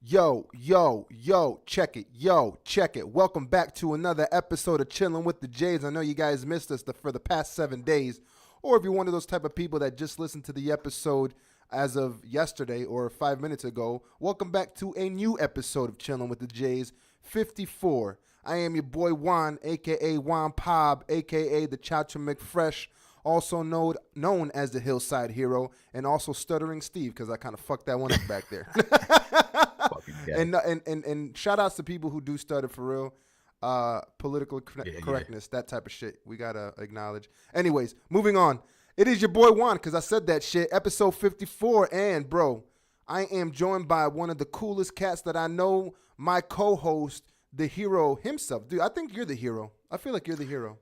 Yo, check it. Yo, check it. Welcome back to another episode of Chilling with the Jays. I know you guys missed us for the past 7 days. Or if you're one of those type of people that just listened to the episode as of yesterday or 5 minutes ago, welcome back to a new episode of Chilling with the Jays, 54. I am your boy Juan, a.k.a. Juan Pob, a.k.a. the Chacha McFresh, also known as the Hillside Hero, and also Stuttering Steve, because I kind of fucked that one up back there. And shout outs to people who do stutter for real. Political correctness, that type of shit. We got to acknowledge. Anyways, moving on. It is your boy Juan, because I said that shit. Episode 54, and bro, I am joined by one of the coolest cats that I know, my co-host, the hero himself. Dude, I think you're the hero. I feel like you're the hero.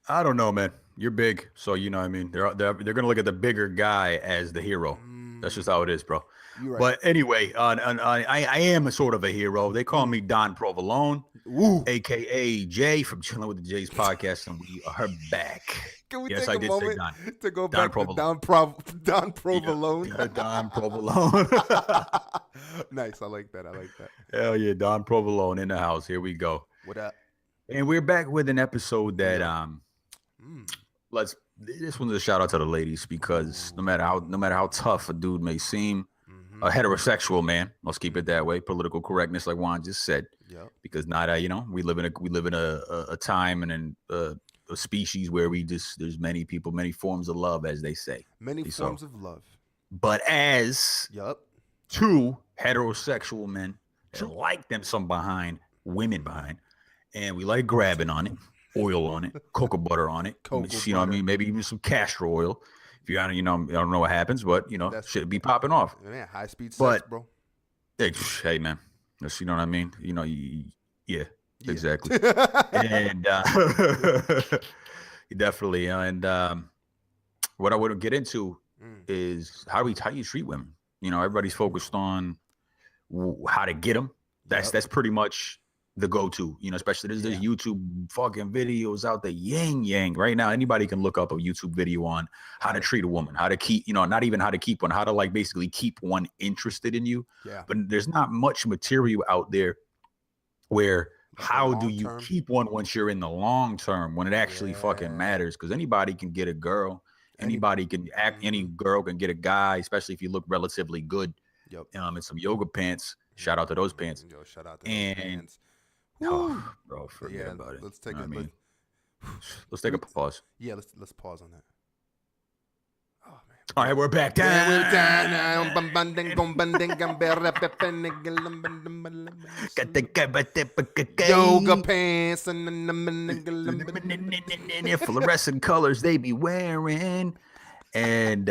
I don't know, man. You're big, so you know what I mean. They're gonna look at the bigger guy as the hero. That's just how it is, bro. Right. But anyway, I am a sort of a hero. They call me Don Provolone, aka Jay from Chilling with the Jays podcast, and we are back. Can we yes, take I a did moment say Don. to go Don back Provolone. to Don Provolone? Yeah, Don Provolone. Nice, I like that. Hell yeah, Don Provolone in the house. Here we go. What up? And we're back with an episode that this one's a shout out to the ladies, because no matter how tough a dude may seem, a heterosexual man, let's keep it that way, political correctness, like Juan just said, because not we live in a time and in a species where there's many people, many forms of love, as they say, forms of love. But as two heterosexual men that like them some women behind, and we like grabbing on it, oil on it, cocoa butter on it, what I mean? Maybe even some castor oil. If you got, I don't know what happens, but should be popping off. Man, high speed sex, bro. Hey, man, that's, you know what I mean? Yeah. Exactly. And definitely. And what I want to get into is how you treat women. Everybody's focused on how to get them. That's pretty much the go-to, especially there's YouTube fucking videos out there, yang right now. Anybody can look up a YouTube video on how to treat a woman, how to keep, not even how to keep one, how to like basically keep one interested in you. Yeah. But there's not much material out there where how do you keep one once you're in the long term, when it actually fucking matters? Because anybody can get a girl, anybody can act, any girl can get a guy, especially if you look relatively good. In some yoga pants. Shout out to those pants. Yo, shout out to those pants. Oh, bro, forget about it. Let's take let's take a pause. Yeah, let's pause on that. Oh man. All right, we're back. Yoga pants, fluorescent colors they be wearing, and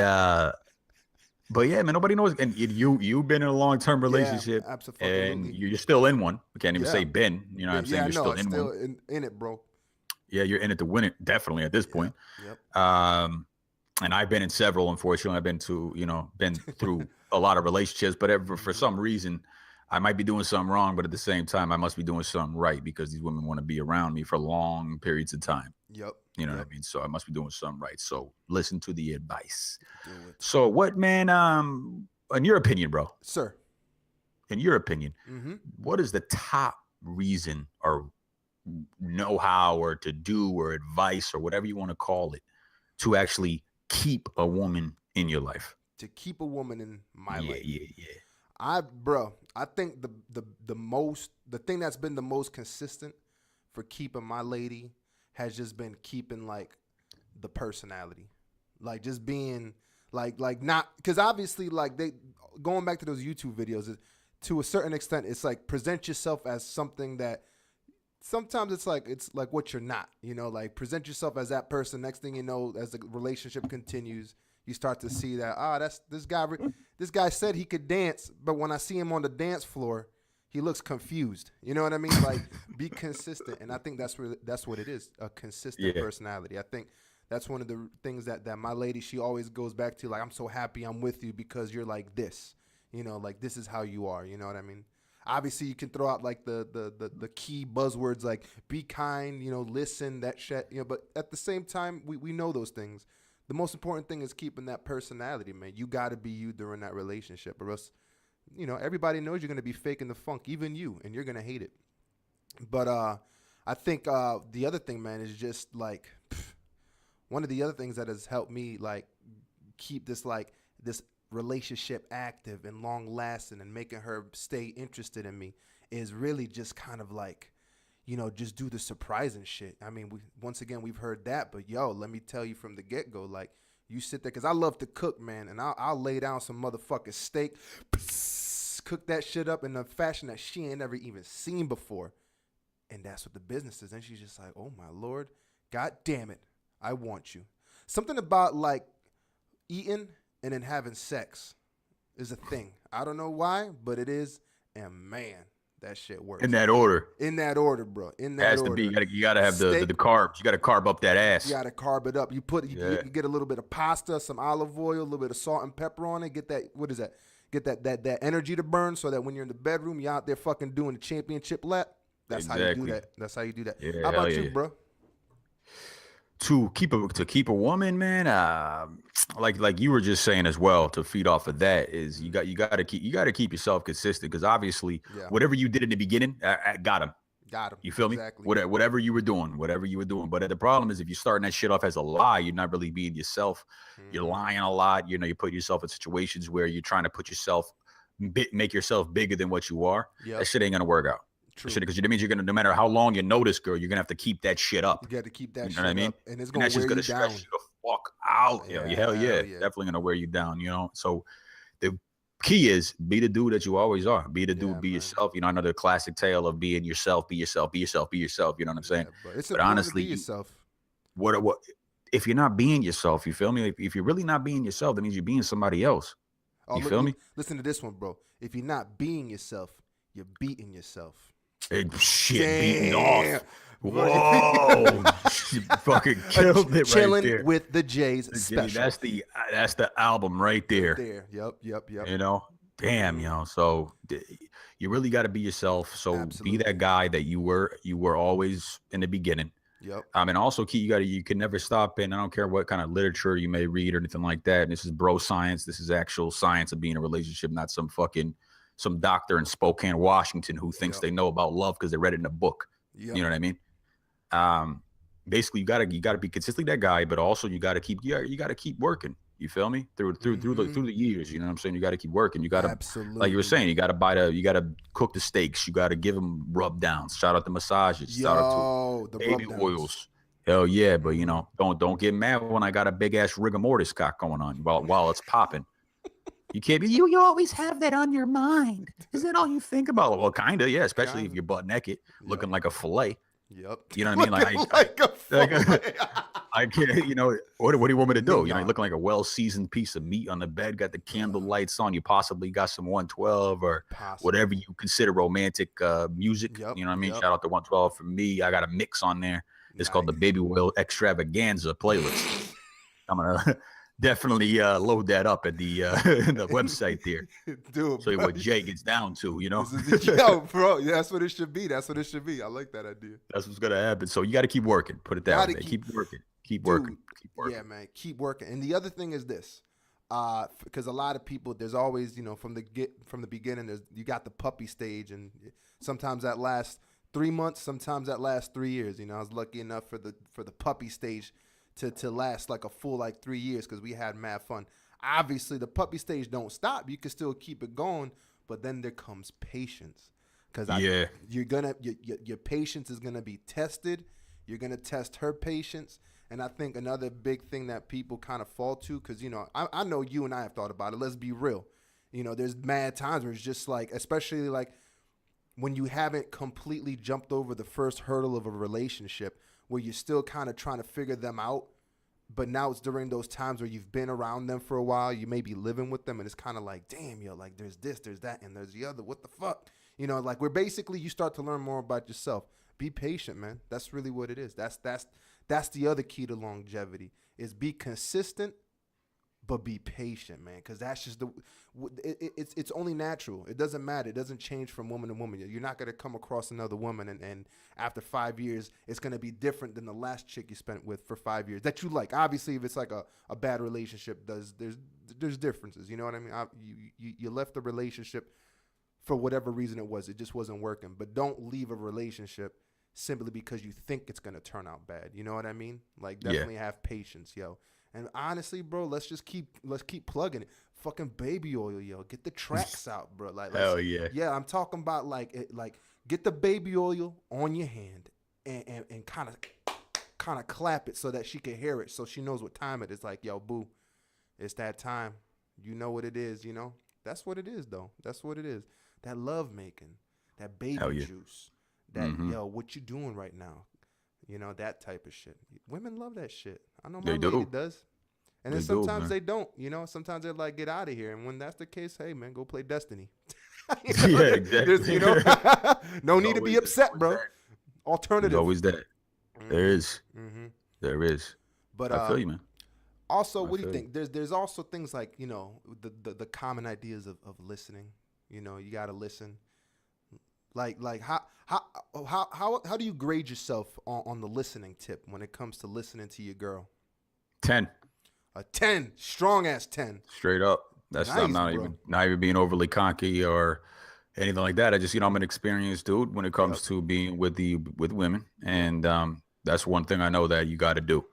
but yeah, man, nobody knows. And you've been in a long-term relationship, and you're still in one. We can't even say been. You know what I'm saying? You're still in one. In it, bro. Yeah, you're in it to win it, definitely at this point. And I've been in several. Unfortunately, I've been through a lot of relationships, but for some reason, I might be doing something wrong, but at the same time, I must be doing something right, because these women want to be around me for long periods of time. You know what I mean? So I must be doing something right. So listen to the advice. So what, man, in your opinion, bro? Sir. In your opinion, what is the top reason or know-how or to do or advice or whatever you want to call it to actually keep a woman in your life? To keep a woman in my life. Yeah. I think the thing that's been the most consistent for keeping my lady has just been keeping like the personality, like just being like not, because obviously like they going back to those YouTube videos, to a certain extent it's like present yourself as something that sometimes it's like what you're not, like present yourself as that person. Next thing you know, as the relationship continues, you start to see that that's this guy said he could dance, but when I see him on the dance floor, he looks confused. You know what I mean? Like, be consistent. And I think that's what it is, a consistent personality. I think that's one of the things that my lady, she always goes back to, like, I'm so happy I'm with you because you're like this. Like this is how you are. You know what I mean? Obviously, you can throw out like the key buzzwords like be kind, listen, that shit. But at the same time, we know those things. The most important thing is keeping that personality, man. You got to be you during that relationship, or else you know, everybody knows you're gonna be faking the funk, even you, and you're gonna hate it. But I think the other thing, man, is just like one of the other things that has helped me like keep this relationship active and long lasting and making her stay interested in me is really just kind of like, you know, just do the surprising shit. I mean, once again, we've heard that, but yo, let me tell you from the get go, like, you sit there, because I love to cook, man, and I'll lay down some motherfucking steak, cook that shit up in a fashion that she ain't never even seen before. And that's what the business is. And she's just like, oh my Lord, God damn it, I want you. Something about like eating and then having sex is a thing. I don't know why, but it is. And man, that shit works. In that order. In that order, bro. In that It has order. to be. You gotta have the carbs. You gotta carb up that ass. You gotta carb it up. You get a little bit of pasta, some olive oil, a little bit of salt and pepper on it. Get that. What is that? Get that energy to burn, so that when you're in the bedroom, you're out there fucking doing the championship lap. That's how you do that. That's how you do that. Yeah, how about you, bro? To keep a woman, man, like you were just saying as well, to feed off of that is you got to keep yourself consistent, because obviously whatever you did in the beginning, got him. You feel me? Exactly. Whatever you were doing. But the problem is, if you're starting that shit off as a lie, you're not really being yourself. You're lying a lot. You know, you put yourself in situations where you're trying to make yourself bigger than what you are. That shit ain't gonna work out. True. Because that means you're gonna, no matter how long you notice, girl, you're gonna have to keep that shit up. You got to keep that. You know what I mean? And it's gonna wear you down. Stress you the fuck out. Hell yeah, definitely gonna wear you down. You know, so the key is be the dude that you always are. Be the dude, be yourself. You know, another classic tale of being yourself. Be yourself. Be yourself. Be yourself. You know what I'm saying? But honestly, to be yourself. What if you're not being yourself? You feel me? If you're really not being yourself, that means you're being somebody else. You feel me? Listen to this one, bro. If you're not being yourself, you're beating yourself. Shit, beating off. Whoa, fucking killed it right Chilling there. with the Jays special. That's the album right there. Yep. You know, damn, you know. So you really got to be yourself. So Absolutely. Be that guy that you were always in the beginning. Yep. And also you can never stop. And I don't care what kind of literature you may read or anything like that. And this is bro science. This is actual science of being in a relationship, not some doctor in Spokane, Washington, who thinks they know about love because they read it in a book. You know what I mean? Basically, you gotta be consistently that guy, but also you gotta keep working. You feel me? Through the years, you know what I'm saying? You gotta keep working. You gotta, Absolutely. Like you were saying, you gotta cook the steaks. You gotta give them rub downs. Shout out the massages. Shout out to the baby oils. Hell yeah, but you know, don't get mad when I got a big ass rigor mortis cock going on while it's popping. You can't be. You always have that on your mind. Is that all you think about? Well, kind of, yeah. Especially if you're butt naked, looking like a fillet. Yep. You know what I mean? I can't. You know, what do you want me to do? You know, you look like a well-seasoned piece of meat on the bed. Got the candle lights on. You possibly got some 112 or whatever you consider romantic music. You know what I mean? Shout out to 112 for me. I got a mix on there. It's called the Baby Oil Extravaganza playlist. I'm gonna definitely load that up at the website there. Dude, so what Jay gets down to, you know. Yo, bro, that's what it should be. That's what it should be. I like that idea. That's what's gonna happen. So you got to keep working. Put it that way. Keep working. Keep working. Yeah, man. Keep working. And the other thing is this, because a lot of people, there's always, you know, from the beginning, you got the puppy stage, and sometimes that lasts 3 months, sometimes that lasts 3 years. You know, I was lucky enough for the puppy stage to last like a full 3 years, because we had mad fun. Obviously, the puppy stage don't stop. You can still keep it going, but then there comes patience, because your patience is gonna be tested. You're gonna test her patience, and I think another big thing that people kind of fall to, because you know, I know you and I have thought about it. Let's be real. You know, there's mad times where it's just like, especially like when you haven't completely jumped over the first hurdle of a relationship, where you're still kind of trying to figure them out, but now it's during those times where you've been around them for a while, you may be living with them, and it's kind of like, damn, yo, like there's this, there's that, and there's the other. What the fuck? You know, like you start to learn more about yourself. Be patient, man. That's really what it is. That's the other key to longevity, is be consistent, but be patient, man, because that's just it's only natural. It doesn't matter. It doesn't change from woman to woman. You're not gonna come across another woman and after 5 years, it's gonna be different than the last chick you spent with for 5 years that you like. Obviously, if it's like a bad relationship, there's differences. You know what I mean? You left the relationship for whatever reason it was. It just wasn't working. But don't leave a relationship simply because you think it's gonna turn out bad. You know what I mean? Like definitely have patience, yo. And honestly, bro, let's keep plugging it. Fucking baby oil, yo. Get the tracks out, bro. Like Hell yeah. Yeah, I'm talking about like get the baby oil on your hand and kind of clap it so that she can hear it, so she knows what time it is. Like, yo, boo, it's that time. You know what it is, you know? That's what it is, though. That's what it is. That love making, that baby juice, that yo, what you doing right now? You know, that type of shit. Women love that shit. I know my lady does. And then sometimes they don't, you know. Sometimes they're like, get out of here. And when that's the case, hey, man, go play Destiny. You know, yeah, exactly. You know, no need to be upset, bro. Alternative. There's always that. There is. There is. But I feel you, man. Also, what do you think? There's also things like, you know, the common ideas of listening. You know, you got to listen. Like how do you grade yourself on the listening tip when it comes to listening to your girl? 10. A 10, strong ass 10. Straight up. That's Nice, I'm bro. not even being overly cocky or anything like that. I just, you know, I'm an experienced dude when it comes to being with women, and that's one thing I know that you got to do.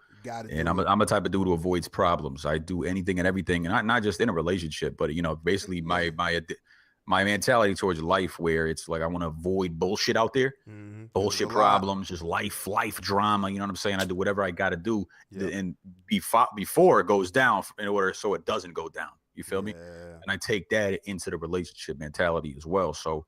And I'm a type of dude who avoids problems. I do anything and everything, and not just in a relationship, but you know, basically my mentality towards life, where it's like I want to avoid bullshit out there, bullshit problems, just life drama. You know what I'm saying? I do whatever I got to do, and before it goes down, in order so it doesn't go down. You feel me? And I take that into the relationship mentality as well. So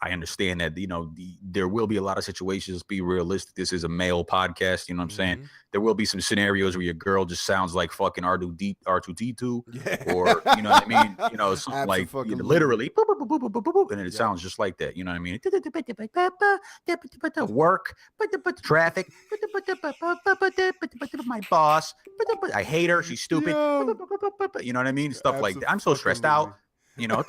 I understand that, you know, there will be a lot of situations. Be realistic. This is a male podcast. You know what I'm saying? There will be some scenarios where your girl just sounds like fucking R2D2, or you know what I mean? You know, something like literally, boop, boop, boop, boop, boop, boop, and it sounds just like that. You know what I mean? Work, traffic, my boss, I hate her. She's stupid. You know what I mean? Stuff like that. I'm so stressed out. You know,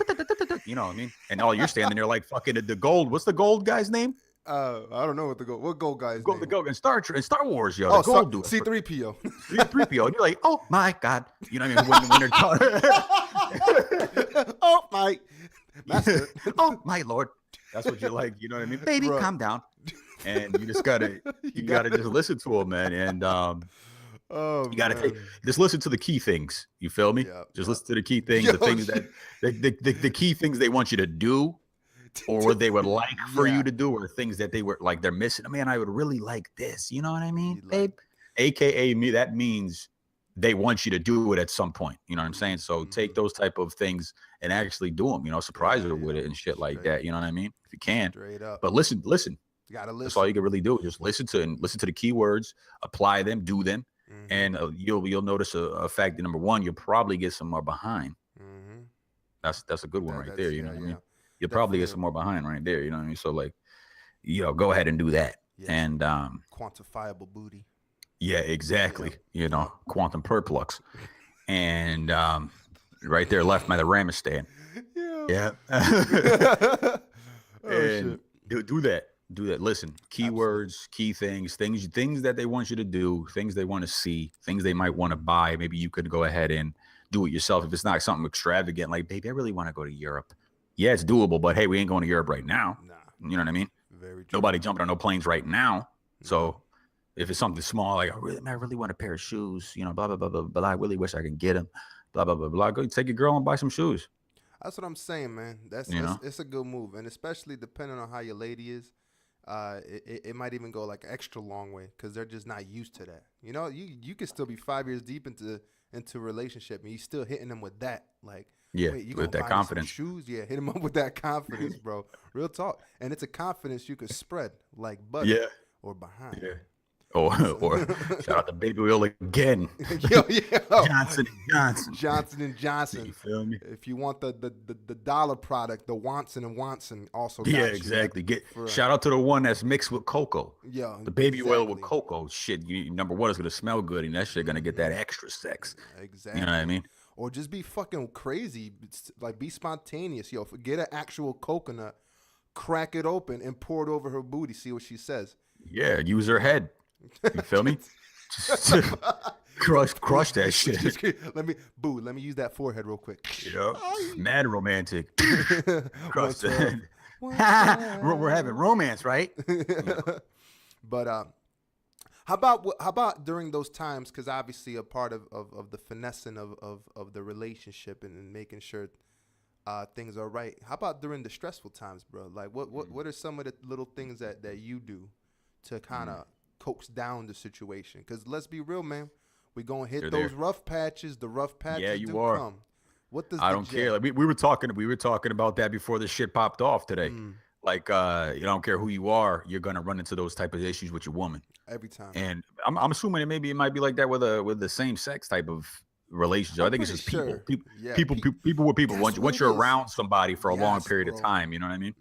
you know what I mean? And all you're standing there like fucking the gold. What's the gold guy's name? I don't know what gold guy's name. The gold in Star Wars, yo. The gold dude. C-3PO. C-3PO. And you're like, oh my God. You know what I mean? When they're talking. Oh my master. Oh my Lord. That's what you're like. You know what I mean? Baby, calm down. And you just gotta just listen to him, man. And you gotta just listen to the key things. You feel me? Just listen to the key things, the things that the key things they want you to do, or what they would like for you to do, or things that they were like they're missing. Man, I would really like this. You know what I mean, babe? AKA me. That means they want you to do it at some point. You know what I'm saying? So take those type of things and actually do them. You know, surprise her with it and shit like that. You know what I mean? If you can. Straight up. But listen. You gotta listen. That's all you can really do. Just listen to the keywords, apply them, do them. And you'll notice a fact that number one, you'll probably get some more behind. That's a good one right there. You know what I mean? You'll probably get some more behind right there. You know what I mean? So like, you know, go ahead and do that. And quantifiable booty. Yeah, exactly. You know, quantum perplux, and right there, left by the Ramistan. Yeah. And do that. Do that. Listen, keywords, key things that they want you to do, things they want to see, things they might want to buy. Maybe you could go ahead and do it yourself if it's not something extravagant. Like, baby, I really want to go to Europe. Yeah, it's doable, but hey, we ain't going to Europe right now. Nah. You know what I mean? Very true. Nobody jumping on no planes right now. So if it's something small, like I really want a pair of shoes, you know, blah blah blah blah blah. I really wish I could get them. Blah blah blah blah. Go take your girl and buy some shoes. That's what I'm saying, man. It's a good move, and especially depending on how your lady is. It might even go like extra long way because they're just not used to that. You know, you could still be 5 years deep into a relationship and you still hitting them with that. Like, wait, you with that confidence. Shoes? Yeah, hit them up with that confidence, bro. Real talk. And it's a confidence you could spread like butter or behind. Yeah. Or shout out to Baby Oil again. Johnson and Johnson. You feel me? If you want the dollar product, the Watson & Watson also. Yeah, exactly. Shout out to the one that's mixed with cocoa. Yeah, the baby oil with cocoa. Shit, number one, is gonna smell good, and that shit gonna get that extra sex. Exactly. You know what I mean? or just be fucking crazy. Like, be spontaneous, yo. Get an actual coconut, crack it open, and pour it over her booty. See what she says. Yeah, use her head. You feel me? Crush that shit. Let me use that forehead real quick. Yeah, mad romantic. Crush Once the love. head. We're having romance, right? But how about during those times? Because obviously a part of the finessing of the relationship and making sure things are right. How about during the stressful times, bro? Like what are some of the little things that you do to kind of coax down the situation? Because let's be real, man. We gonna hit those rough patches. The rough patches do come. What does I don't care. Like, we were talking about that before the shit popped off today. Like, you don't care who you are, you're gonna run into those type of issues with your woman every time. And I'm assuming it might be like that with the same sex type of relationship. I think it's just people. People with people. Once you're around somebody for a long period of time, you know what I mean.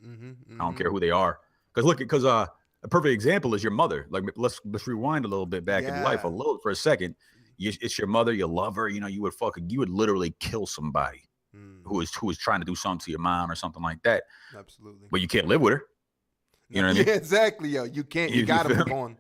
I don't care who they are. Because a perfect example is your mother. Like, let's rewind a little bit back in life for a second. It's your mother. You love her. You know, you would literally kill somebody who is trying to do something to your mom or something like that. Absolutely. But you can't live with her. You know what I mean? Exactly, yo. You can't. You gotta move on.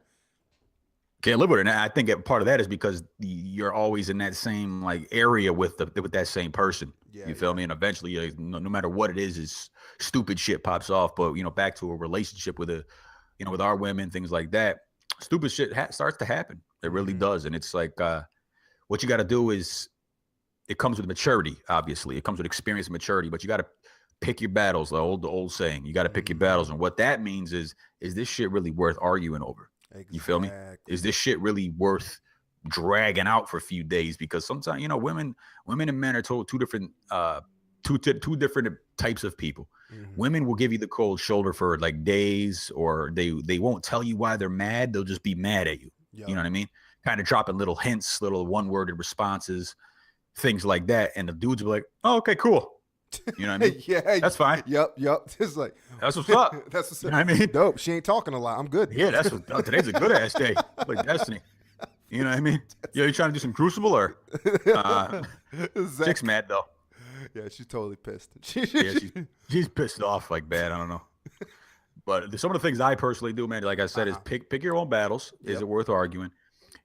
Can't live with her. And I think part of that is because you're always in that same like area with that same person. You feel me? And eventually, no matter what it is stupid shit pops off. But back to a relationship with with our women, things like that, stupid shit starts to happen. It really does. And it's like, what you got to do is, it comes with maturity. Obviously, it comes with experience and maturity. But you got to pick your battles. The old saying. You got to pick your battles. And what that means is this shit really worth arguing over? Exactly. You feel me? Is this shit really worth dragging out for a few days? Because sometimes, women and men are told two different types of people. Women will give you the cold shoulder for like days, or they won't tell you why they're mad. They'll just be mad at you. Yep. You know what I mean? Kind of dropping little hints, little one-worded responses, things like that. And the dudes will be like, oh, okay, cool. You know what I mean? Yeah, that's fine. Yep. It's like, that's what's up. That's what's up. You know what I mean? Dope. She ain't talking a lot. I'm good. Yeah, that's what today's a good ass day. Like Destiny. You know what I mean? Yo, you trying to do some Crucible or? Exactly. Chick's mad though. Yeah, she's totally pissed. She's pissed off like bad. I don't know. But some of the things I personally do, man, like I said, is pick your own battles. Is it worth arguing?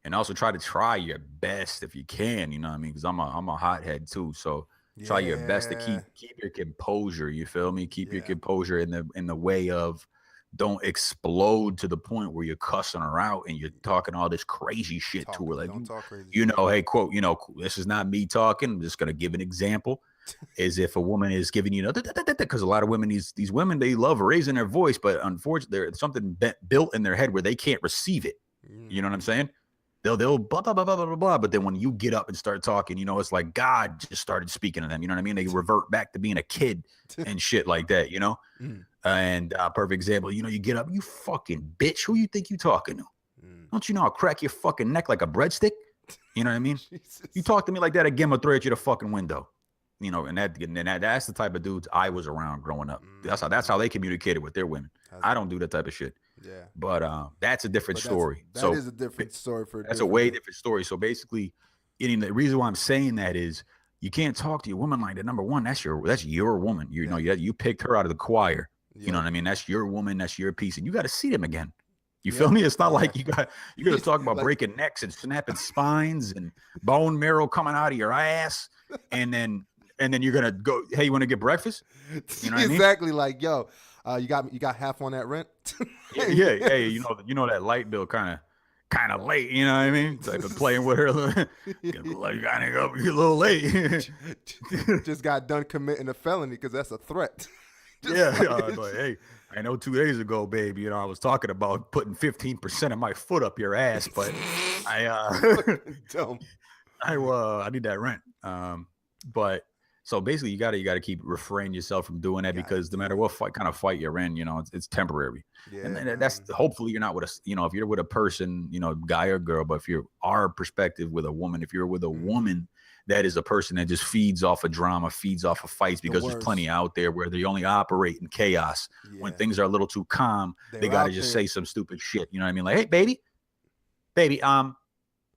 And also try your best if you can. You know what I mean? Because I'm a hothead too. So try your best to keep your composure. You feel me? Keep your composure in the way of, don't explode to the point where you're cussing her out and you're talking all this crazy shit to her. Like, hey, quote, this is not me talking. I'm just gonna give an example. Is if a woman is giving because a lot of women, these women, they love raising their voice, but unfortunately, there's something built in their head where they can't receive it. You know what I'm saying? They'll blah blah blah blah blah blah. But then when you get up and start talking, it's like God just started speaking to them. You know what I mean? They revert back to being a kid and shit like that. And perfect example. You get up, you fucking bitch. Who you think you talking to? Don't you know I'll crack your fucking neck like a breadstick? You know what I mean? You talk to me like that again, I'm gonna throw at you the fucking window. And that's the type of dudes I was around growing up. That's how they communicated with their women. I don't do that type of shit. Yeah. But that's a different story. That is a different story That's a way different story. So basically, the reason why I'm saying that is you can't talk to your woman like that. Number one, that's your woman. You picked her out of the choir. Yeah. You know what I mean? That's your woman. That's your piece, and you got to see them again. You feel me? It's not like you're gonna talk about breaking necks and snapping spines and bone marrow coming out of your ass, and then you're gonna go, hey, you want to get breakfast? You know what exactly. I mean? Like, yo, you got half on that rent. Yeah. Hey, you know that light bill kind of late. You know what I mean? It's like playing with her. You're a little late. Just got done committing a felony because that's a threat. Like, hey, I know 2 days ago, babe, I was talking about putting 15% of my foot up your ass, but I need that rent. But so basically, you gotta keep refraining yourself from doing that, because no matter what kind of fight you're in, it's temporary. Yeah, and that's hopefully you're not with if you're with a person, guy or girl. But if you're our perspective with a woman, if you're with a woman that is a person that just feeds off of drama, feeds off of fights, because there's plenty out there where they only operate in chaos. Yeah. When things are a little too calm, they gotta just say some stupid shit. You know what I mean? Like, hey, baby,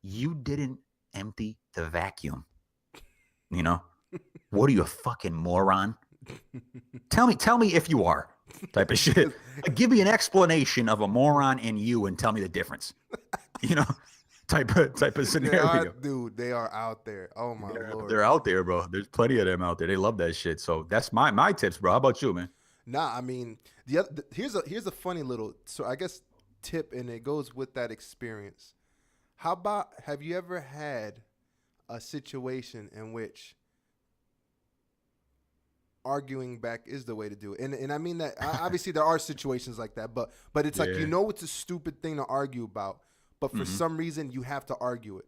you didn't empty the vacuum. You know, what are you, a fucking moron? Tell me if you are, type of shit. Like, give me an explanation of a moron and you, and tell me the difference. You know, type of scenario. They are out there. Oh my Lord. They're out there, bro. There's plenty of them out there. They love that shit. So that's my tips, bro. How about you, man? Nah, I mean, here's a funny little, so I guess, tip, and it goes with that experience. How about, have you ever had a situation in which arguing back is the way to do it? And I mean that obviously there are situations like that, but it's like, it's a stupid thing to argue about, but for some reason you have to argue it.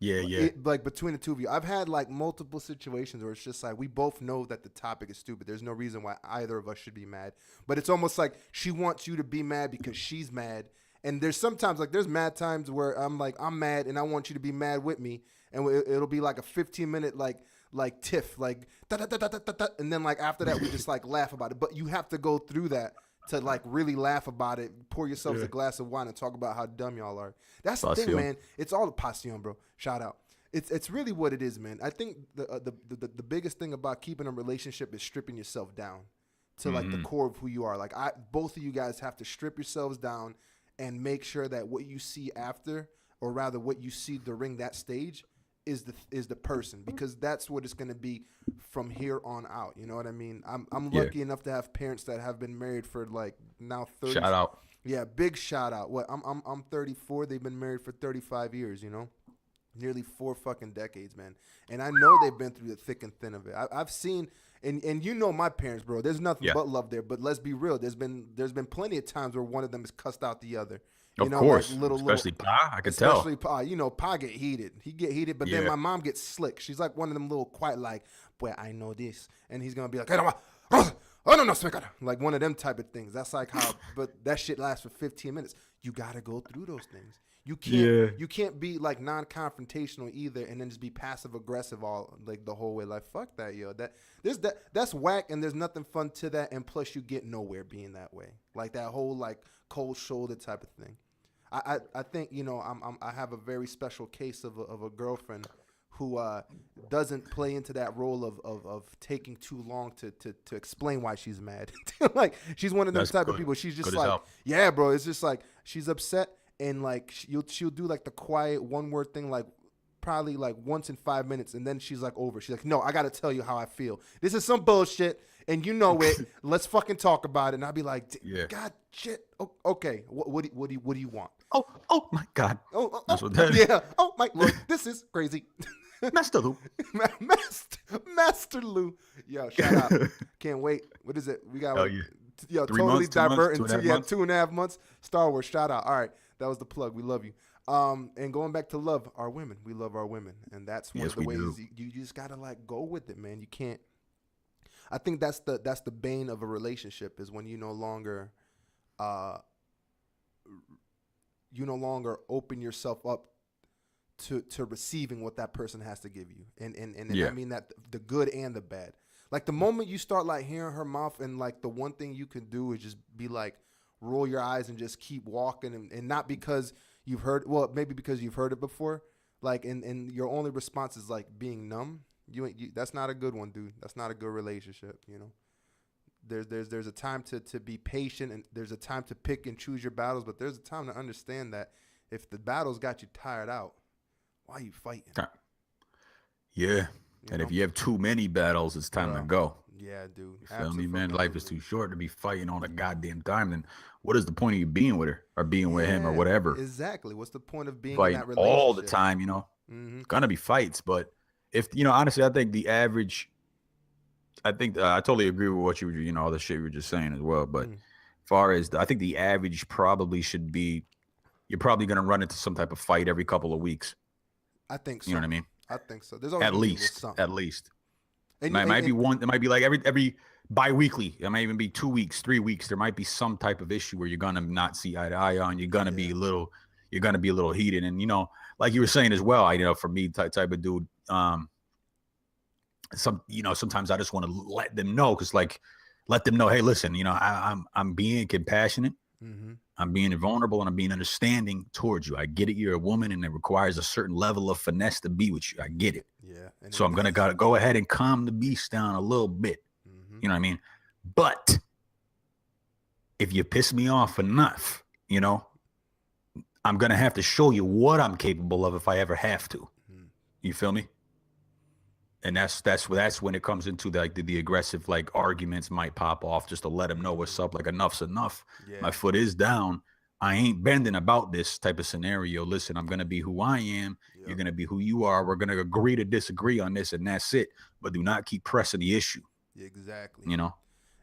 Yeah. Like between the two of you, I've had like multiple situations where it's just like we both know that the topic is stupid. There's no reason why either of us should be mad, but it's almost like she wants you to be mad because she's mad. And there's sometimes, like, there's mad times where I'm like, I'm mad and I want you to be mad with me, and it'll be like a 15-minute like tiff, like da, da, da, da, da, da, and then like after that we just like laugh about it. But you have to go through that to like really laugh about it. Pour yourselves a glass of wine and talk about how dumb y'all are. That's the thing, man. It's all a passion, bro. Shout out. It's really what it is, man. I think the biggest thing about keeping a relationship is stripping yourself down to like the core of who you are. Like, both of you guys have to strip yourselves down and make sure that what you see after, or rather what you see during that stage, is the person, because that's what it's going to be from here on out. You know what I mean? I'm lucky enough to have parents that have been married for like now 30. Shout out. Yeah, big shout out. What, I'm 34. They've been married for 35 years. You know, nearly 4 fucking decades, man. And I know they've been through the thick and thin of it. I've seen, and you know my parents, bro. There's nothing but love there. But let's be real. There's been plenty of times where one of them has cussed out the other. You know, course, like especially Pa. I could tell. Especially Pa. You know, Pa get heated. He get heated, but then my mom gets slick. She's like one of them little quiet, like, boy, I know this, and he's gonna be like, oh no, like one of them type of things. That's like how, but that shit lasts for 15 minutes. You gotta go through those things. You can't be like non-confrontational either, and then just be passive aggressive all like the whole way. Like, fuck that, yo. That's whack, and there's nothing fun to that. And plus, you get nowhere being that way. Like that whole like cold shoulder type of thing. I think, you know, I have a very special case of a girlfriend who doesn't play into that role of taking too long to explain why she's mad. Like, she's one of those type of people. She's just like, yeah, bro. It's just like she's upset, and like she'll do like the quiet one word thing, like probably like once in 5 minutes, and then she's like over. She's like, no, I got to tell you how I feel. This is some bullshit, and you know it. Let's fucking talk about it. And I'll be like, God, shit. Okay, what do you want? Oh my God. Yeah. Oh my Lord, this is crazy. Master Lou. Master Lou. Yo, shout out. Can't wait. What is it? We got totally diverting to 2.5 months. Star Wars, shout out. All right. That was the plug. We love you. And going back to love our women. We love our women. And that's one of the ways you just gotta like go with it, man. You can't. I think that's the bane of a relationship, is when you no longer open yourself up to receiving what that person has to give you. And I mean that the good and the bad. Like the moment you start like hearing her mouth, and like the one thing you can do is just be like, roll your eyes and just keep walking, and not because you've heard, well, maybe because you've heard it before. Like, and your only response is like being numb. That's not a good one, dude. That's not a good relationship. You know, there's a time to be patient, and there's a time to pick and choose your battles, but there's a time to understand that if the battles got you tired out, why are you fighting? Yeah. And if you have too many battles, it's time to go. Yeah, dude. You feel me, man? Life is too short to be fighting all the goddamn time. Then what is the point of you being with her or being with him or whatever? Exactly. What's the point of being fighting in that relationship? All the time, you know? Gonna be fights. But if, you know, honestly, I think the average, I totally agree with what you know, all the shit you were just saying as well. But as far as, I think the average probably should be, you're probably going to run into some type of fight every couple of weeks. I think so. You know what I mean? I think so. There's always at least. It might be one. It might be like every bi-weekly. It might even be 2 weeks, 3 weeks. There might be some type of issue where you're gonna not see eye to eye on. You're gonna be a little heated. And you know, like you were saying as well. You know, for me, type of dude. Sometimes I just want to let them know, because like, let them know, hey, listen, you know, I'm being compassionate. I'm being vulnerable, and I'm being understanding towards you. I get it. You're a woman, and it requires a certain level of finesse to be with you. I get it. Yeah. And So I'm gonna gotta go ahead and calm the beast down a little bit. Mm-hmm. You know what I mean? But if you piss me off enough, you know, I'm gonna have to show you what I'm capable of if I ever have to. Mm-hmm. You feel me? And that's when it comes into the aggressive like arguments might pop off just to let them know what's up. Like enough's enough. Yeah. My foot is down. I ain't bending about this type of scenario. Listen, I'm gonna be who I am. Yep. You're gonna be who you are. We're gonna agree to disagree on this, and that's it. But do not keep pressing the issue. Exactly. You know,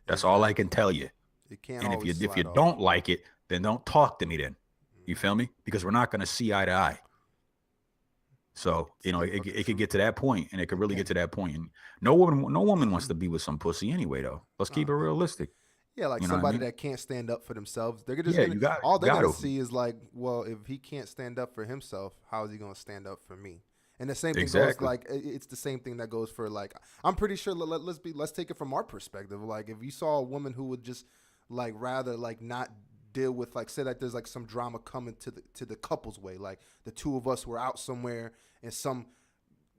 that's all I can tell you. It can't. And always if you off. don't like it, then don't talk to me. Then you feel me? Because we're not gonna see eye to eye. So, you know, it could get to that point, and it could really get to that point. And no woman wants to be with some pussy anyway, though. Let's keep it realistic. Yeah, like somebody that can't stand up for themselves. They're just all they're gonna see is like, well, if he can't stand up for himself, how is he gonna stand up for me? And the same thing goes like it's the same thing that goes for like I'm pretty sure let's take it from our perspective. Like if you saw a woman who would just like rather like not deal with like say that there's like some drama coming to the couple's way, like the two of us were out somewhere and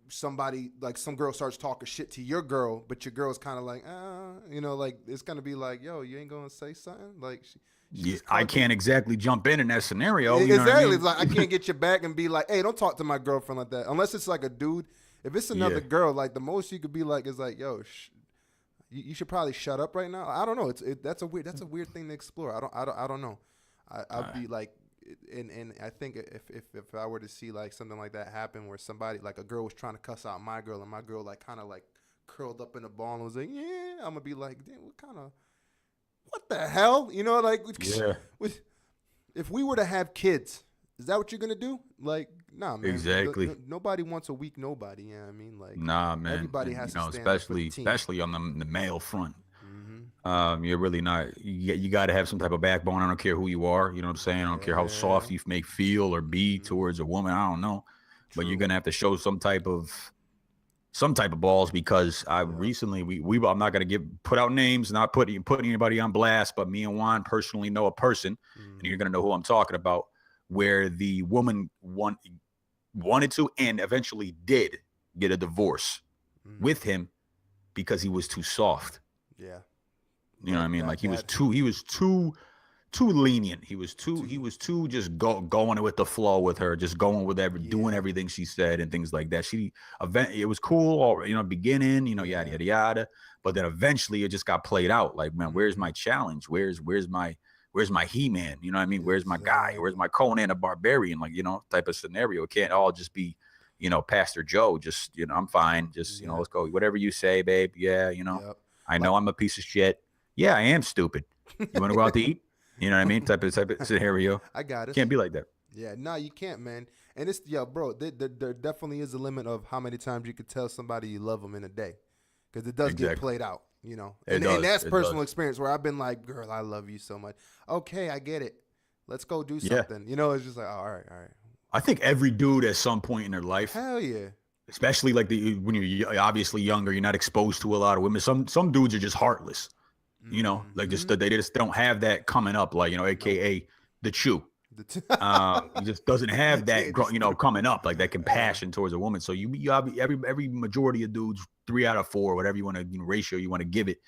somebody like some girl starts talking shit to your girl, but your girl's kind of like you know, like it's gonna be like, yo, you ain't gonna say something like I can't exactly jump in that scenario. You exactly. Know what I mean? Like I can't get you back and be like, hey, don't talk to my girlfriend like that unless it's like a dude. If it's another girl, like the most you could be like is like, yo, you should probably shut up right now. I don't know. That's a weird thing to explore. I don't know. I'd be like, and I think if I were to see like something like that happen where somebody like a girl was trying to cuss out my girl and my girl like kind of like curled up in a ball and was like, yeah, I'm gonna be like, damn, what the hell? You know, like, if we were to have kids, is that what you're gonna do? Like, nah, man. Exactly. Nobody wants a weak nobody. Yeah, I mean, like, nah, man. Everybody has to stand especially on the male front. You're really not. You got to have some type of backbone. I don't care who you are. You know what I'm saying? I don't care how soft you may feel or be towards a woman. I don't know, but you're gonna have to show some type of balls because I recently I'm not gonna put out names, not put anybody on blast, but me and Juan personally know a person, and you're gonna know who I'm talking about, where the woman wanted to and eventually did get a divorce with him because he was too soft. Yeah. You know what I mean? Like he was too lenient. He was too just going with the flow with her, just going with doing everything she said and things like that. It was cool, or beginning, yada yada yada. But then eventually it just got played out. Like, man, where's my challenge? Where's my He-Man? You know what I mean? Where's my guy? Where's my Conan the Barbarian? Like, type of scenario. It can't all just be, Pastor Joe. Just, I'm fine. Just, let's go. Whatever you say, babe. Yeah, Yep. I know I'm a piece of shit. Yeah, I am stupid. You want to go out to eat? You know what I mean? Type of scenario. I got it. Can't be like that. Yeah, no, you can't, man. And it's bro. There definitely is a limit of how many times you could tell somebody you love them in a day, because it does get played out. And that's personal experience where I've been like, girl, I love you so much. Okay, I get it. Let's go do something. It's just like, all right. I think every dude at some point in their life. Hell yeah. Especially like when you're obviously younger, you're not exposed to a lot of women. Some dudes are just heartless. Like they just don't have that coming up, like, AKA the chew. He just doesn't have that, coming up, like that compassion towards a woman. So every majority of dudes, 3 out of 4, whatever you want to ratio you want to give it,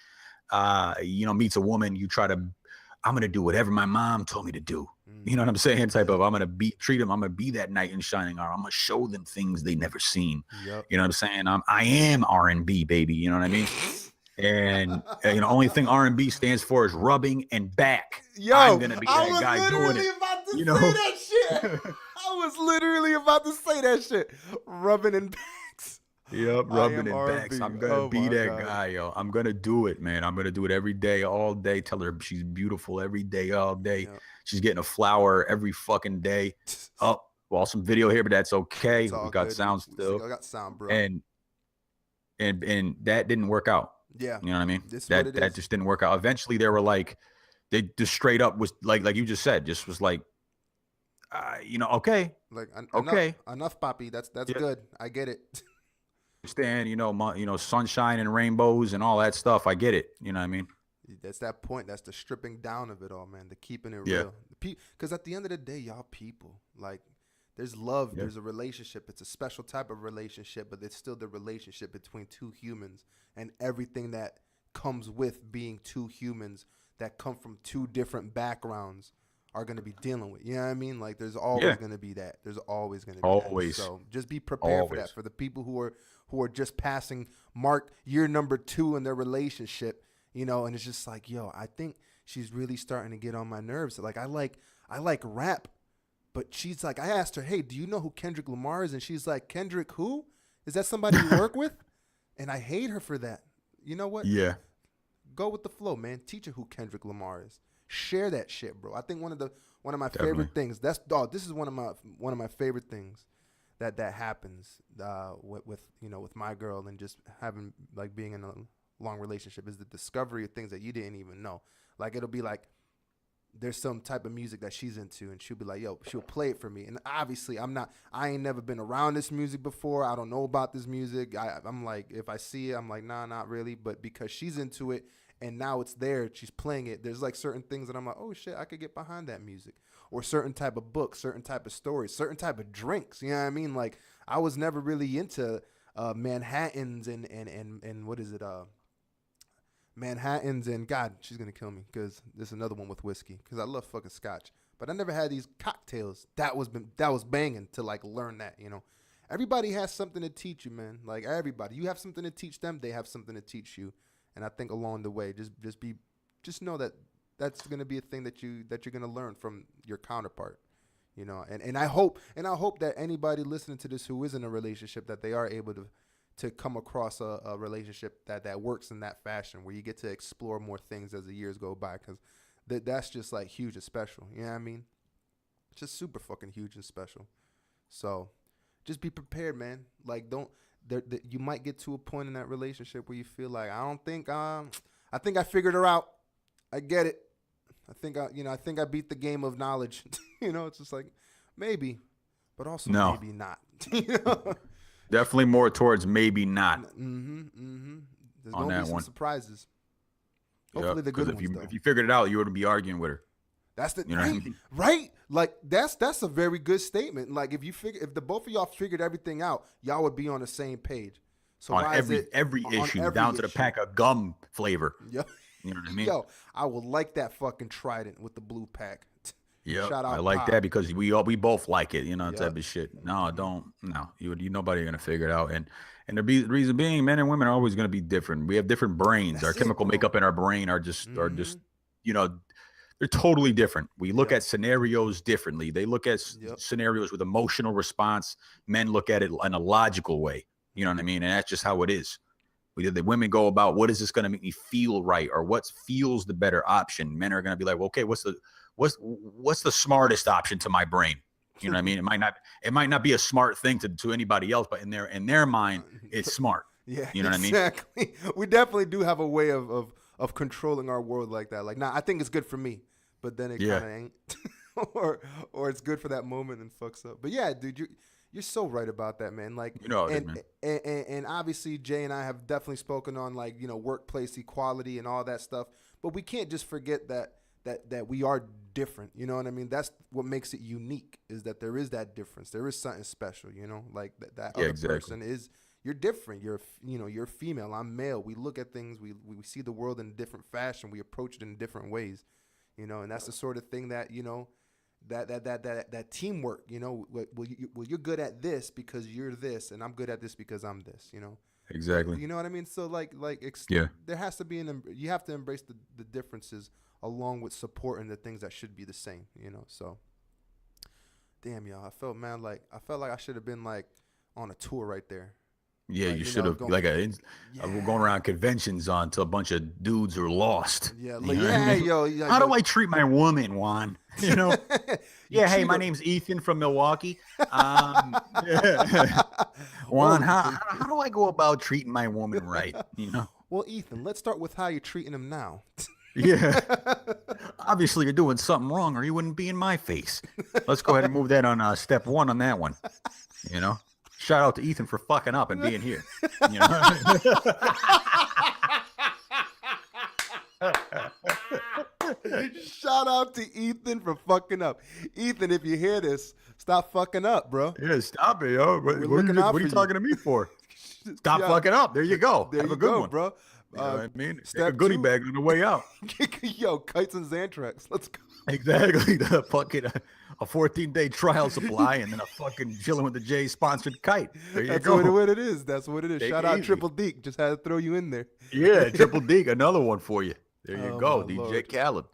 meets a woman. You try to, I'm going to do whatever my mom told me to do. You know what I'm saying? Type of, I'm going to treat them. I'm going to be that knight in shining armor. I'm going to show them things they never seen. Yep. You know what I'm saying? I am R&B, baby. You know what I mean? And only thing R&B stands for is rubbing and back. Yo, I'm gonna be that guy doing it. About to say that shit. I was literally about to say that shit. Rubbing and backs. Yep, rubbing and backs. I'm gonna be that guy, yo. I'm gonna do it, man. I'm gonna do it every day, all day. Tell her she's beautiful every day, all day. Yep. She's getting a flower every fucking day. Well, some video here, but that's okay. We got sound still. I got sound, bro. And that didn't work out. Yeah. You know what I mean? That just didn't work out. Eventually they were like, they just straight up was like you just said, just was like, okay. Like, okay. Enough, Poppy. That's good. I get it. Understand, sunshine and rainbows and all that stuff. I get it. You know what I mean? That's that point. That's the stripping down of it all, man. The keeping it real. Because at the end of the day, y'all people, like, There's love. Yeah. There's a relationship. It's a special type of relationship, but it's still the relationship between two humans and everything that comes with being two humans that come from two different backgrounds are going to be dealing with. You know what I mean? Like there's always going to be that. There's always going to be Always. that. So just be prepared for that. For the people who are just passing mark year number 2 in their relationship, you know, and it's just like, yo, I think she's really starting to get on my nerves. Like I like rap. But she's like, I asked her, hey, do you know who Kendrick Lamar is? And she's like, Kendrick who? Is that somebody you work with? And I hate her for that. You know what? Yeah. Go with the flow, man. Teach her who Kendrick Lamar is. Share that shit, bro. I think one of my Definitely. favorite things. This is one of my favorite things that happens with my girl and just having like being in a long relationship is the discovery of things that you didn't even know. Like it'll be like, there's some type of music that she's into and she'll be like, yo, she'll play it for me. And obviously I ain't never been around this music before. I don't know about this music. I'm like, if I see it, I'm like, nah, not really. But because she's into it and now it's there, she's playing it. There's like certain things that I'm like, oh shit, I could get behind that music, or certain type of books, certain type of stories, certain type of drinks. You know what I mean? Like I was never really into Manhattans and what is it? Manhattans and God, she's gonna kill me because there's another one with whiskey because I love fucking scotch, but I never had these cocktails that was banging to like learn that, you know. Everybody has something to teach you, man. Like everybody, you have something to teach them, they have something to teach you, and I think along the way, just know that that's gonna be a thing that you're gonna learn from your counterpart, you know. And I hope that anybody listening to this who is in a relationship that they are able to come across a relationship that works in that fashion where you get to explore more things as the years go by, because that's just like huge and special. You know what I mean? Just super fucking huge and special. So just be prepared, man. Like you might get to a point in that relationship where you feel like, I think I figured her out. I get it. I think I beat the game of knowledge. You know, it's just like maybe, but also maybe not. You know? Definitely more towards maybe not. There's on gonna that be some one. surprises. Hopefully the good ones, though. If you figured it out, you wouldn't be arguing with her. That's the You know what I mean? right? Like that's a very good statement. Like if the both of y'all figured everything out, y'all would be on the same page. So On why every is it every on issue, every down to the issue? pack of gum flavor. Yeah. You know what I mean? Yo, I would like that fucking Trident with the blue pack. Yeah, Shout out I like Pop. that because we both like it, you know, Yep. type of shit. No, nobody gonna figure it out. And the reason being, men and women are always gonna be different. We have different brains. That's Our it, chemical bro. makeup in our brain are just Mhm. you know, they're totally different. We look Yep. at scenarios differently. They look at Yep. scenarios with emotional response. Men look at it in a logical way. You know what I mean? And that's just how it is. The women go about, what is this going to make me feel right, or what feels the better option? Men are going to be like, well, okay, what's the smartest option to my brain? You know what I mean? It might not be a smart thing to anybody else, but in their mind, it's smart. Yeah, You know what I mean? exactly. We definitely do have a way of controlling our world like that. Like, I think it's good for me, but then it Yeah. kind of ain't, or it's good for that moment and fucks up. But yeah, dude, you're so right about that, man. Like, You know it is, man. and obviously Jay and I have definitely spoken on like, you know, workplace equality and all that stuff. But we can't just forget that we are different. You know what I mean? That's what makes it unique, is that there is that difference. There is something special. You know, like that other exactly. person is. You're different. You're female. I'm male. We look at things. We see the world in a different fashion. We approach it in different ways. You know, and that's the sort of thing that, you know, that teamwork, you know, well, you're good at this because you're this, and I'm good at this because I'm this, you know. Exactly. You know what I mean? So Yeah. there has to be you have to embrace the differences along with supporting the things that should be the same, you know. So damn, y'all, I felt like I should have been like on a tour right there. Yeah, Like, you you should know, have going- we're going around conventions until a bunch of dudes are lost. Yeah, You like, know what I mean? yo, How do I treat my woman, Juan? You know? Yeah, hey, treat my her- name's Ethan from Milwaukee. Juan, Whoa. how do I go about treating my woman right? You know? Well, Ethan, let's start with how you're treating him now. Yeah. Obviously, you're doing something wrong, or you wouldn't be in my face. Let's go ahead and move that on step one on that one. You know? Shout out to Ethan for fucking up and being here. You know? Shout out to Ethan for fucking up. Ethan, if you hear this, stop fucking up, bro. Yeah, stop it, yo. We're looking out What are you for talking to me for? Stop Yeah, fucking up. There you go. there Have you a good go, one. bro. You know what I mean? Take a Step goodie 2. bag on the way out. Yo, kites and Xantrax. Let's go. Exactly. The fucking a 14-day trial supply and then a fucking chilling with the J sponsored kite. There you That's go. what it is. That's what it is. Take Shout it out easy. Triple Deke. Just had to throw you in there. Yeah, Triple D, another one for you. There you Oh, go, my DJ Lord. Khaled.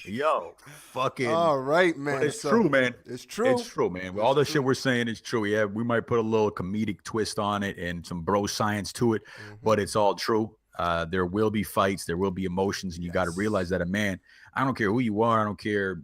Yo, fucking. All right, man. But it's So, true, man. It's true. It's true, man. All the shit we're saying is true. Yeah, we might put a little comedic twist on it and some bro science to it, but it's all true. There will be fights, there will be emotions, and you got to realize that a man. I don't care who you are. I don't care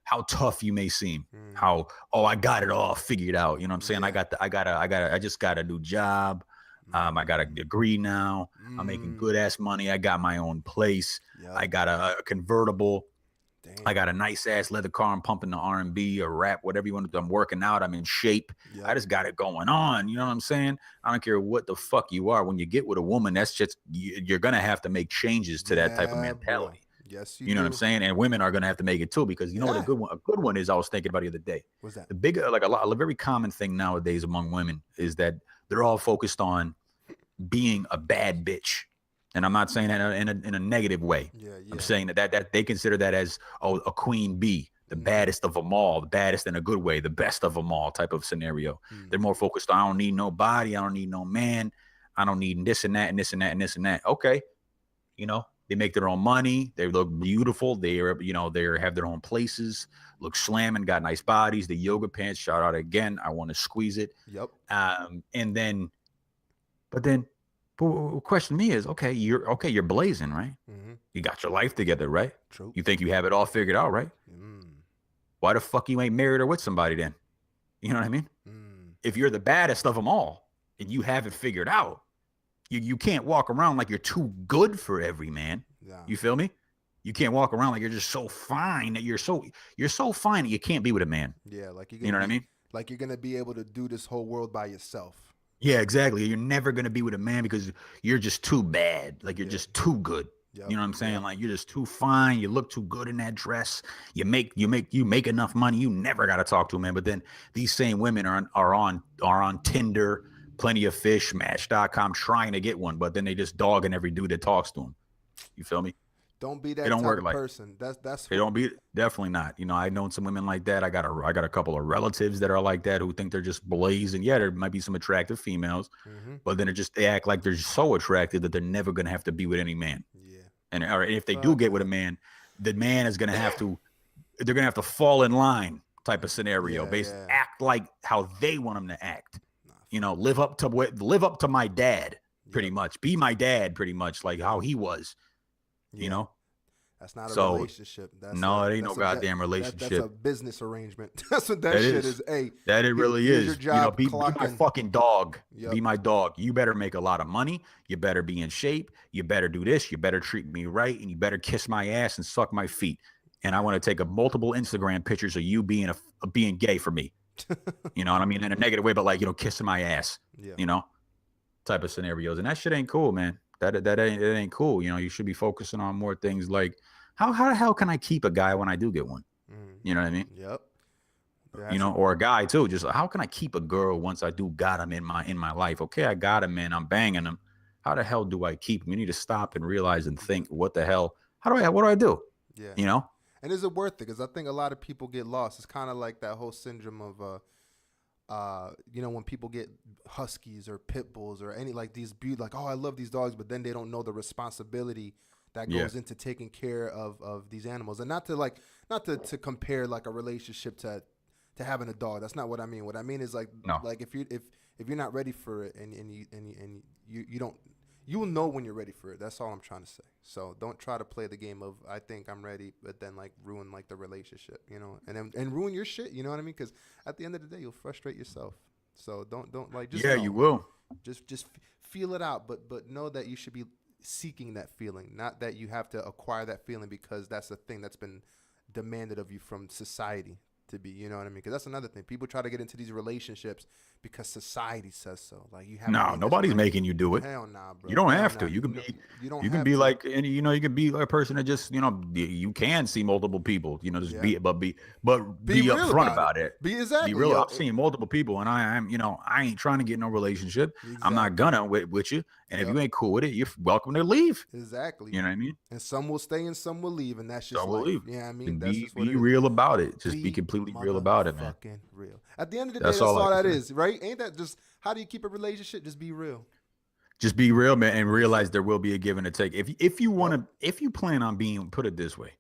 how tough you may seem. How I got it all figured out. You know what I'm saying? Yeah. I just got a new job. I got a degree now. I'm making good ass money. I got my own place. Yep. I got a convertible. Damn. I got a nice ass leather car. I'm pumping the R&B or rap, whatever you want to do. I'm working out. I'm in shape. Yep. I just got it going on. You know what I'm saying? I don't care what the fuck you are. When you get with a woman, that's just, you're going to have to make changes to that type of mentality. Bro. Yes, you know what I'm saying? And women are going to have to make it too, because you know what a good one is. I was thinking about the other day. What's that? The bigger, like a very common thing nowadays among women is that they're all focused on being a bad bitch. And I'm not saying that in a negative way. Yeah. I'm saying that they consider that as a queen bee, the baddest of them all, the baddest in a good way, the best of them all type of scenario. They're more focused on, I don't need nobody, I don't need no man, I don't need this and that and this and that and this and that. Okay, you know, they make their own money, they look beautiful, they have their own places, look slamming, got nice bodies, the yoga pants. Shout out again, I want to squeeze it. Yep. But then. But question me is, you're blazing, right? You got your life together, right? True. You think you have it all figured out, right? Why the fuck you ain't married or with somebody then? You know what I mean? If you're the baddest of them all and you have it figured out, you can't walk around like you're too good for every man. Yeah. You feel me? You can't walk around like you're just so fine that you're so fine that you can't be with a man. Yeah, like you know what I mean? Like you're gonna be able to do this whole world by yourself. Yeah, exactly. You're never going to be with a man because you're just too bad. Like you're just too good. Yep. You know what I'm saying? Yep. Like you're just too fine. You look too good in that dress. You make enough money. You never got to talk to a man. But then these same women are on Tinder, Plenty of Fish, Match.com trying to get one, but then they just dogging every dude that talks to them. You feel me? Don't be that type of person. That's they don't be, definitely not. You know, I've known some women like that. I got a couple of relatives that are like that who think they're just blazing. Yeah, there might be some attractive females, but then they act like they're so attractive that they're never gonna have to be with any man. Yeah. And or if they do get with a man, the man is gonna have to, they're gonna have to fall in line type of scenario. Basically, act like how they want them to act. You know, live up to my dad, pretty much. Be my dad, pretty much, like how he was. Yeah. You know, that's not a relationship. It ain't no goddamn relationship. That's a business arrangement. That's what that shit is. Hey, that it really is. Your job, be my fucking dog. Yep. Be my dog. You better make a lot of money. You better be in shape. You better do this. You better treat me right, and you better kiss my ass and suck my feet. And I want to take multiple Instagram pictures of you being gay for me. You know what I mean? In a negative way, but like, you know, kissing my ass. Yeah. You know, type of scenarios, and that shit ain't cool, man. That ain't cool. You know, you should be focusing on more things like how the hell can I keep a guy when I do get one? You know what I mean? Yep. You know, or a guy too. Just how can I keep a girl once I do got him in my life? Okay, I got him, man. I'm banging him. How the hell do I keep him? You need to stop and realize and think, what the hell? What do I do? Yeah. You know? And is it worth it? Because I think a lot of people get lost. It's kind of like that whole syndrome of you know, when people get huskies or pit bulls or any like these like, oh, I love these dogs, but then they don't know the responsibility that goes into taking care of these animals. And not to compare like a relationship to having a dog. That's not what I mean. What I mean is like if you're not ready for it and you don't, you will know when you're ready for it. That's all I'm trying to say. So don't try to play the game of I think I'm ready, but then like ruin like the relationship, you know, and ruin your shit. You know what I mean? Because at the end of the day, you'll frustrate yourself. So don't like just you will just feel it out, but know that you should be seeking that feeling, not that you have to acquire that feeling because that's a thing that's been demanded of you from society. to be. You know what I mean? Because that's another thing. People try to get into these relationships because society says so. Like you have. No, nobody's making you do it. Hell nah, bro. You don't Hell have nah. to. You can No, be. You don't. You can have be to. like, and you know, you can be like a person that just, you know, you can see multiple people. You know, just be real upfront about it. Be exactly. Be real. Yo, I've seen multiple people, and I'm, you know, I ain't trying to get no relationship. Exactly. I'm not gonna with you. And if you ain't cool with it, you're welcome to leave. Exactly. You know what I mean? And some will stay and some will leave, and that's just Some life. will leave. Yeah, I mean, And that's be just what it is. real about it. Just be completely real about it, man. Fucking real. At the end of the day, That's that's all all I that can say. is, right? Ain't that just how do you keep a relationship? Just be real. Just be real, man, and realize there will be a give and a take. If you want to, if you plan on being, put it this way,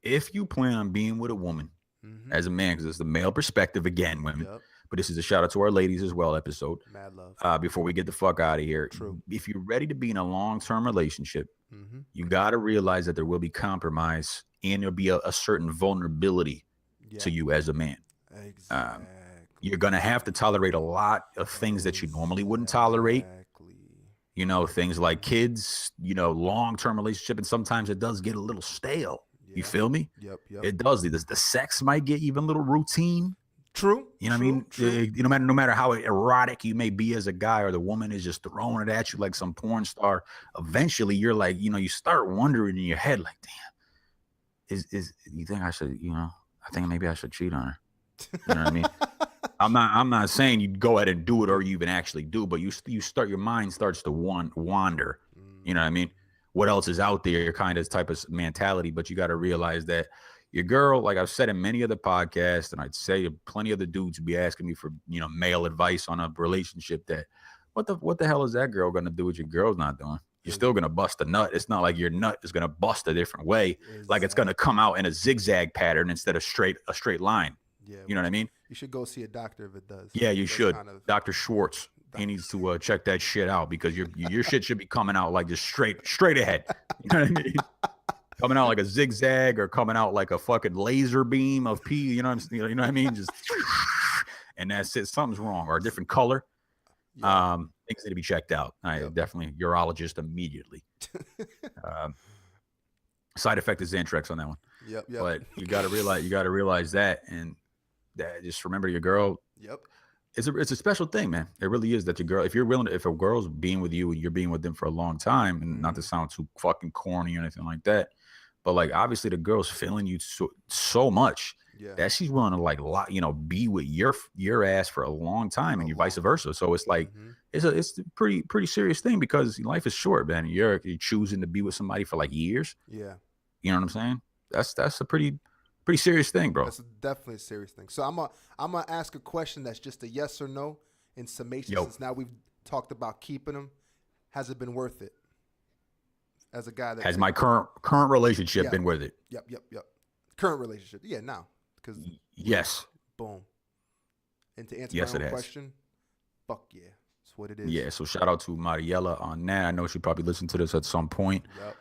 if you plan on being with a woman as a man, because it's the male perspective again, women. Yep. But this is a shout out to our ladies as well episode. Mad love. Before we get the fuck out of here, True. if you're ready to be in a long-term relationship, you got to realize that there will be compromise and there'll be a certain vulnerability to you as a man. Exactly. You're going to have to tolerate a lot of things that you normally wouldn't tolerate. You know, things like kids, you know, long-term relationship. And sometimes it does get a little stale. Yeah. You feel me? Yep. It does. The sex might get even a little routine. True. You know what I mean? True. No matter how erotic you may be as a guy, or the woman is just throwing it at you like some porn star, eventually you're like, you know, you start wondering in your head, like, damn, is you think I should, you know, I think maybe I should cheat on her. You know what I mean? I'm not saying you go ahead and do it or you even actually do, but you start, your mind starts to wander. You know what I mean? What else is out there? Kind of type of mentality, but you got to realize that your girl, like I've said in many other podcasts, and I'd say plenty of the dudes would be asking me for, you know, male advice on a relationship, that what the hell is that girl going to do what your girl's not doing? You're still going to bust a nut. It's not like your nut is going to bust a different way. Exactly. Like it's going to come out in a zigzag pattern instead of a straight line. Yeah, you know what I mean? You should go see a doctor if it does. Yeah, you should. Dr. Schwartz. He needs to check that shit out, because your shit should be coming out like just straight ahead. You know what I mean? Coming out like a zigzag, or coming out like a fucking laser beam of pee. You know what I mean? Just and that's it. Something's wrong, or a different color. Yeah. Things need to be checked out. Definitely urologist immediately. Side effect is Xantrex on that one. Yep. But you got to realize that, and that just remember your girl. Yep. It's a special thing, man. It really is, that your girl, if a girl's being with you and you're being with them for a long time, and not to sound too fucking corny or anything like that, but like obviously the girl's feeling you so much that she's willing to like, you know, be with your ass for a long time, and you vice versa. So it's like it's a pretty serious thing, because life is short, man. You're choosing to be with somebody for like years. Yeah. You know what I'm saying? That's a pretty serious thing, bro. That's definitely a serious thing. So I'm gonna ask a question that's just a yes or no in summation. Since now we've talked about keeping them, has it been worth it? As a guy that has my current relationship been worth it? Yep. Current relationship, now, because yes. Boom. And to answer my own question, fuck yeah, that's what it is. Yeah. So shout out to Mariella on that. I know she probably listened to this at some point. Yep.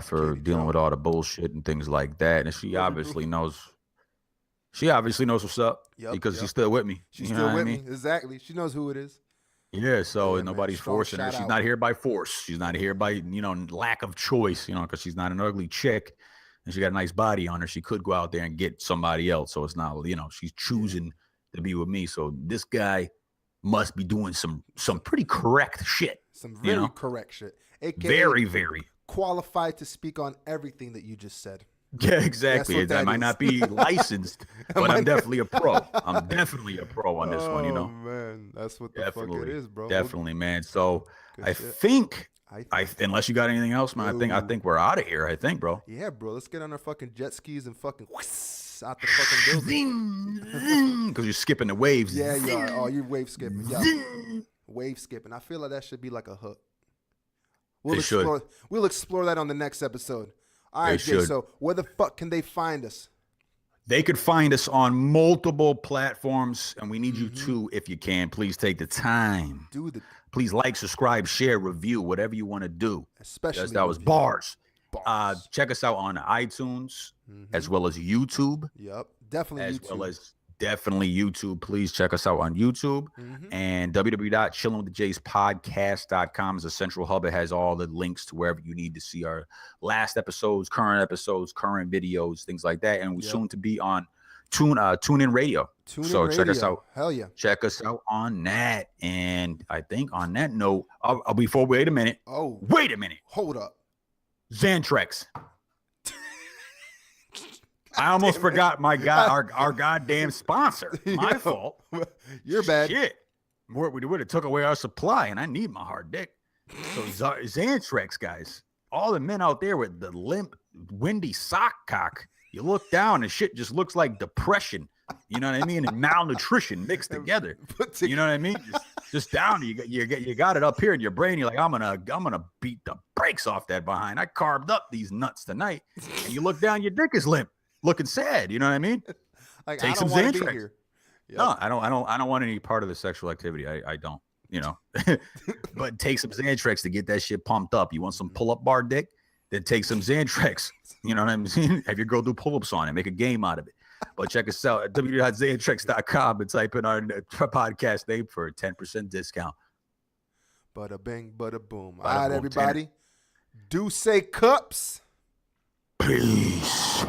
For dealing with all the bullshit and things like that. And she obviously knows what's up, because she's still with me. She's still with me. Exactly. She knows who it is. Yeah. So nobody's forcing her. She's not here by force. She's not here by, you know, lack of choice, you know, because she's not an ugly chick and she got a nice body on her. She could go out there and get somebody else. So it's not, you know, she's choosing to be with me. So this guy must be doing some pretty correct shit. Some very correct shit. AKA very, very qualified to speak on everything that you just said. Yeah, exactly. I might not be licensed, but I'm definitely a pro. I'm definitely a pro on this one, you know. Oh man, that's what the fuck it is, bro. Definitely, man. So I think unless you got anything else, man, I think we're out of here. I think, bro. Yeah, bro. Let's get on our fucking jet skis and fucking out the fucking building. Because you're skipping the waves. Yeah, you are. Oh, you're wave skipping. Yeah, wave skipping. I feel like that should be like a hook. We'll explore that on the next episode. All right, Jay, so where the fuck can they find us? They could find us on multiple platforms, and we need you to, if you can, please take the time. Please like, subscribe, share, review, whatever you want to do. Especially that was bars. Check us out on iTunes as well as YouTube. Yep, definitely Definitely YouTube. Please check us out on YouTube. And www.chillingwiththejayspodcast.com is a central hub. It has all the links to wherever you need to see our last episodes, current videos, things like that. And we're soon to be on Tune in radio. Tune in So radio. check us out. Hell yeah. Check us out on that. And I think on that note, wait a minute. Oh, Wait a minute. hold up. Xantrex. I almost forgot our goddamn sponsor. My Yo, fault. You're bad. Shit. We would have took away our supply, and I need my hard dick. So Xantrex, guys. All the men out there with the limp, windy sock cock. You look down and shit just looks like depression. You know what I mean? And malnutrition mixed together. You know what I mean? Just down. You got it up here in your brain. You're like, I'm gonna beat the brakes off that behind. I carved up these nuts tonight. And you look down, your dick is limp, looking sad. You know what I mean? Like, Take I don't some wanna be Xantrex. here. Yep. No, I don't want any part of the sexual activity. I don't, you know. But take some Xantrex to get that shit pumped up. You want some pull-up bar dick? Then take some Xantrex. You know what I'm saying? Have your girl do pull-ups on it. Make a game out of it. But check us out at www.xantrex.com and type in our podcast name for a 10% discount. Bada bing, bada boom. Bada All right, boom, everybody. Do say cups. Peace.